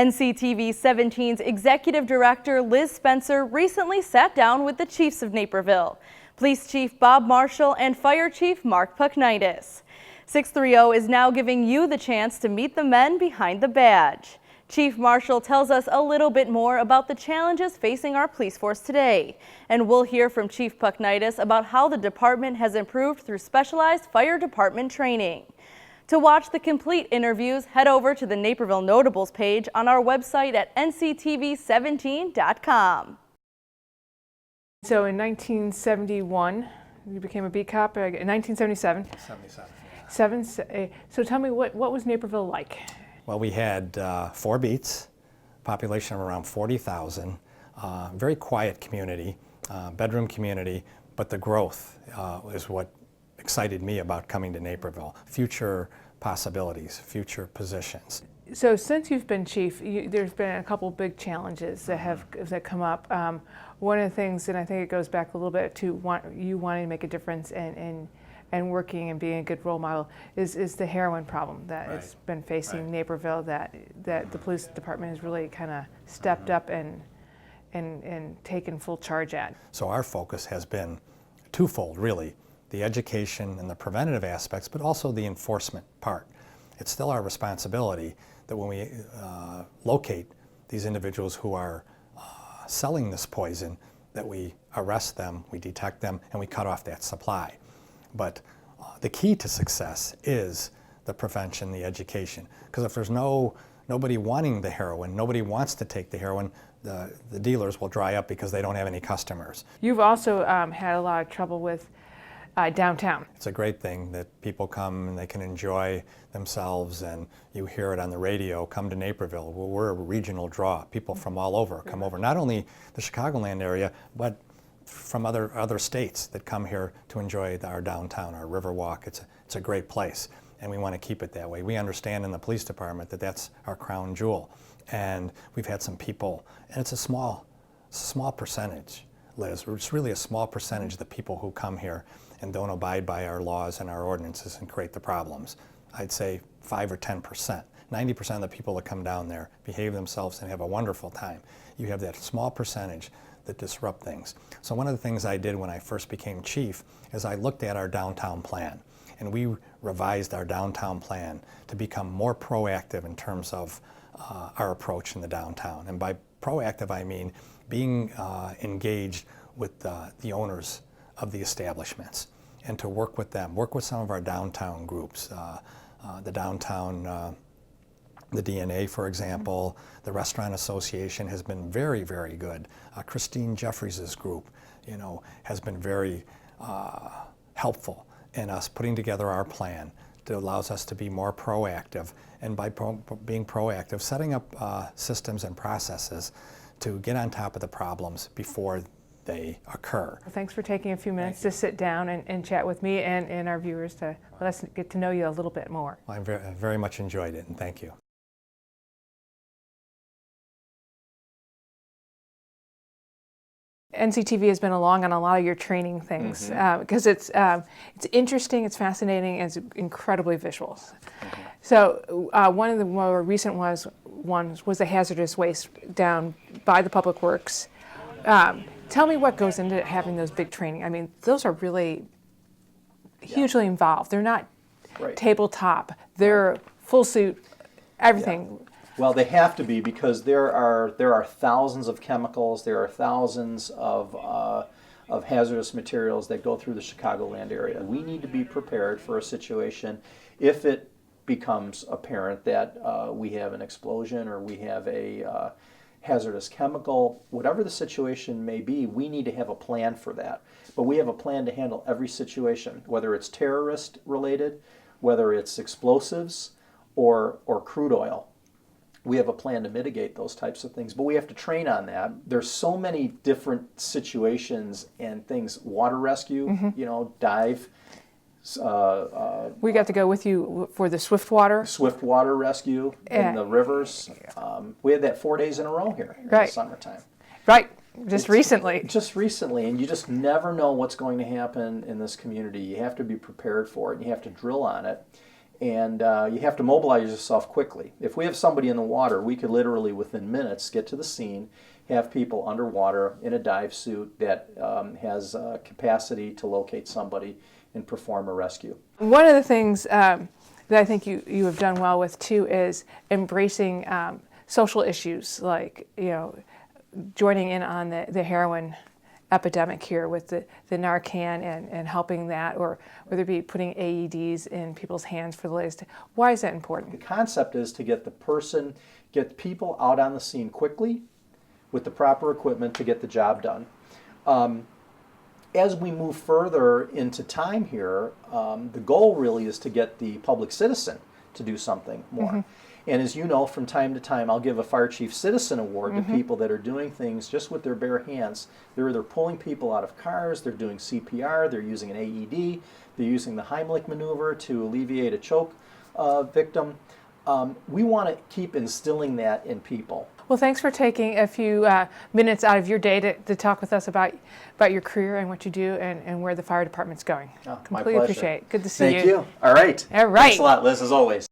NCTV 17's Executive Director Liz Spencer recently sat down with the Chiefs of Naperville, Police Chief Bob Marshall and Fire Chief Mark Pucknitis. 630 is now giving you the chance to meet the men behind the badge. Chief Marshall tells us a little bit more about the challenges facing our police force today. And we'll hear from Chief Pucknitis about how the department has improved through specialized fire department training. To watch the complete interviews, head over to the Naperville Notables page on our website at nctv17.com. So in 1971, you became a beat cop. In 1977. 77. So tell me, what was Naperville like? Well, we had 4 beats, population of around 40,000, very quiet community, bedroom community, but the growth is what excited me about coming to Naperville. Future possibilities, future positions. So since you've been chief, there's been a couple big challenges that come up. One of the things, and I think it goes back a little bit to you wanting to make a difference and working and being a good role model, is the heroin problem that has been facing Naperville, that the police department has really kind of stepped up and taken full charge at. So our focus has been twofold, really. The education and the preventative aspects, but also the enforcement part. It's still our responsibility that when we locate these individuals who are selling this poison, that we arrest them, we detect them, and we cut off that supply. But the key to success is the prevention, the education. Because if there's nobody wanting the heroin, nobody wants to take the heroin, the dealers will dry up because they don't have any customers. You've also had a lot of trouble with downtown. It's a great thing that people come and they can enjoy themselves, and you hear it on the radio, come to Naperville. We're a regional draw. People from all over come over, not only the Chicagoland area, but from other states that come here to enjoy our downtown, our Riverwalk. It's a great place, and we want to keep it that way. We understand in the police department that that's our crown jewel, and we've had some people, and it's a small percentage, Liz. It's really a small percentage of the people who come here and don't abide by our laws and our ordinances and create the problems. I'd say 5 or 10%. 90% of the people that come down there behave themselves and have a wonderful time. You have that small percentage that disrupt things. So one of the things I did when I first became chief is I looked at our downtown plan, and we revised our downtown plan to become more proactive in terms of our approach in the downtown. And by proactive, I mean being engaged with the owners of the establishments, and to work with them, work with some of our downtown groups, the downtown, the DNA, for example. The Restaurant Association has been very, very good. Christine Jeffries' group, has been very helpful in us putting together our plan that allows us to be more proactive, and by being proactive, setting up systems and processes to get on top of the problems before they occur. Well, thanks for taking a few minutes to sit down and chat with me and our viewers to let us get to know you a little bit more. Well, I very much enjoyed it, and thank you. NCTV has been along on a lot of your training things because it's interesting, it's fascinating, and it's incredibly visual. So one of the more recent ones was the hazardous waste down by the Public Works. Tell me what goes into having those big training. I mean, those are really hugely involved. They're not tabletop. They're full suit, everything. Yeah. Well, they have to be, because there are thousands of chemicals, there are thousands of hazardous materials that go through the Chicagoland area. We need to be prepared for a situation if it becomes apparent that we have an explosion or we have a hazardous chemical. Whatever the situation may be, we need to have a plan for that. But we have a plan to handle every situation, whether it's terrorist related, whether it's explosives or crude oil. We have a plan to mitigate those types of things, but we have to train on that. There's so many different situations and things. Water rescue, dive. We got to go with you for the Swiftwater rescue in the rivers. We had that 4 days in a row here in the summertime. Right, just recently, and you just never know what's going to happen in this community. You have to be prepared for it, and you have to drill on it. and you have to mobilize yourself quickly. If we have somebody in the water, we could literally within minutes get to the scene, have people underwater in a dive suit that has capacity to locate somebody and perform a rescue. One of the things that I think you have done well with too is embracing social issues, like joining in on the heroin epidemic here with the Narcan and helping that, or whether it be putting AEDs in people's hands for the latest. Why is that important? The concept is to get people out on the scene quickly with the proper equipment to get the job done. As we move further into time here, the goal really is to get the public citizen to do something more. And as you know, from time to time, I'll give a Fire Chief Citizen Award to people that are doing things just with their bare hands. They're either pulling people out of cars, they're doing CPR, they're using an AED, they're using the Heimlich maneuver to alleviate a choke victim. We want to keep instilling that in people. Well, thanks for taking a few minutes out of your day to talk with us about your career and what you do and where the fire department's going. Oh, Completely my pleasure. appreciate it. Good to see you. Thank you. All right. All right. Thanks a lot, Liz, as always.